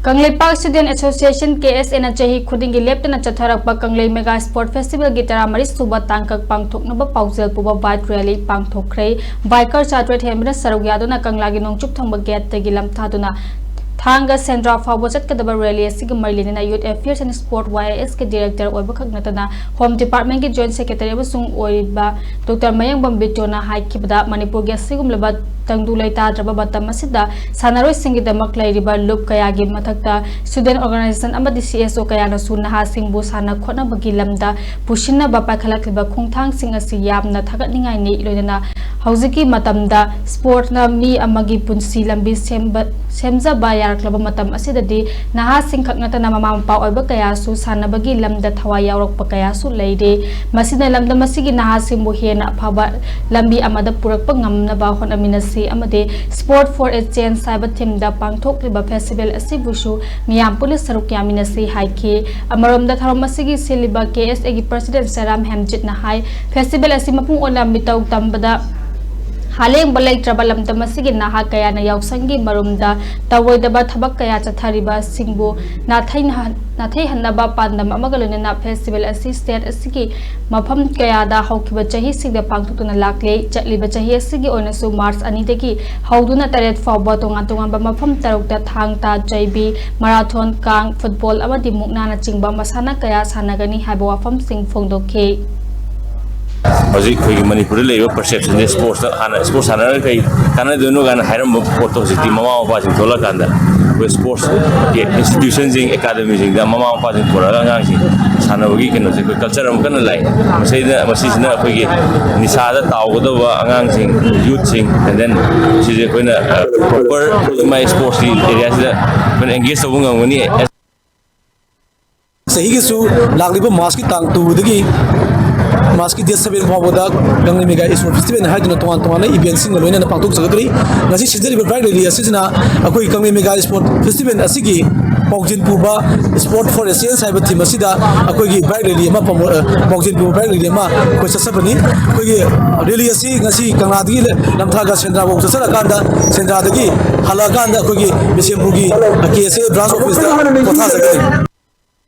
Kanglei Park Student Association KSN Chahi Khudingi Leptana Chatharakpa Kanglei Mega Sports Festival Gitaramari Suba tangkak pangthoknaba paojel puba bike rally pangthokkhre biker chatret hemna sarugyaduna Kanglagi nongchup thangba gate tagi lamthaduna Thanga Sandra Fawachat Kadaba Rally Sigamarlina Youth Affairs and Sport YS ke Director Oiba Khagnatana Home Department ke Joint Secretary Basung Oiba Dr. Mayang Bambitona Haikibda Manipur Gasigum Labat Tangdu Laita Draba Batam Masida Sanaroi Singidamak Lairiba Loop Kayagi Matakta Student Organization Amadi CSO Kayana Sunaha Singbu Sana Khona Bagilamda Pushina Bapa Khalakliba Khungthang Singasi Yamna Thagat Ningai Ni Loina Hauziki Matamda Sport na mi amagi punsi lambi semza bayar klaba matam asidadi naha singkhak ngata na mamampa oiba kaya su sanabagi lamda thawa yaurok pa kaya su leide masina lamda masigi naha simbu hena phaba lambi amada purak pa ngamna ba hon aminasi amade sport for a change cyber team da pangthokkhre festival asibushu miyam pulis saruk yaminasi haike amaromda tharom masigi seliba KSA gi president Saram Hamjit na hai festival asimapung olam bitaw tambada Haleng balai trabalam tamasigi naha kaya na yausangi marumda tawoidaba thabak kaya chathariba singbu nathai hanaba pandam amagaluna na festival assistant asigi mafam kaya da haukiba chahi sigda pangthokna lakle chatliba chahi asigi onasu March ani dagi hauduna taret fawba tonga ba mafam tarukta thangta jaibi marathon kang football amadi mukna na chingba masana kaya sanagani haiba wafam sing phongdokhe Hoji koi Manipuri le perception de sports ana sports ana kai kana dono gana hairam photo city mama pa sing thola kanda we sports institutions in academy sing da mama pa sing pura ngang sing sana bagi keno se culture am kana lai masina koi gi nisa da taw do ba ngang sing youth sing and then si je koi na proper my sports area da when engage so ngang ni sahi ge su lagliba mas ki tang tu dagi Maski dia sebenarnya bawa Kanglei Mega Sports Festival hari itu tuan-tuan event sing loina na pangthok sagakri ngasi sidari berbagai rally asisna akoi Kanglei Mega Sports Festival asigi paojel puba sport for a change cyber team asida akoi gi bike rally ma paojel puba bike rally ma koi sasabani akoi gi rally asi ngasi kangladi lamthaga sendra bo sasara kanda sendra dagi halakanda akoi gi bisembugi KSA branch office da kotha sagakri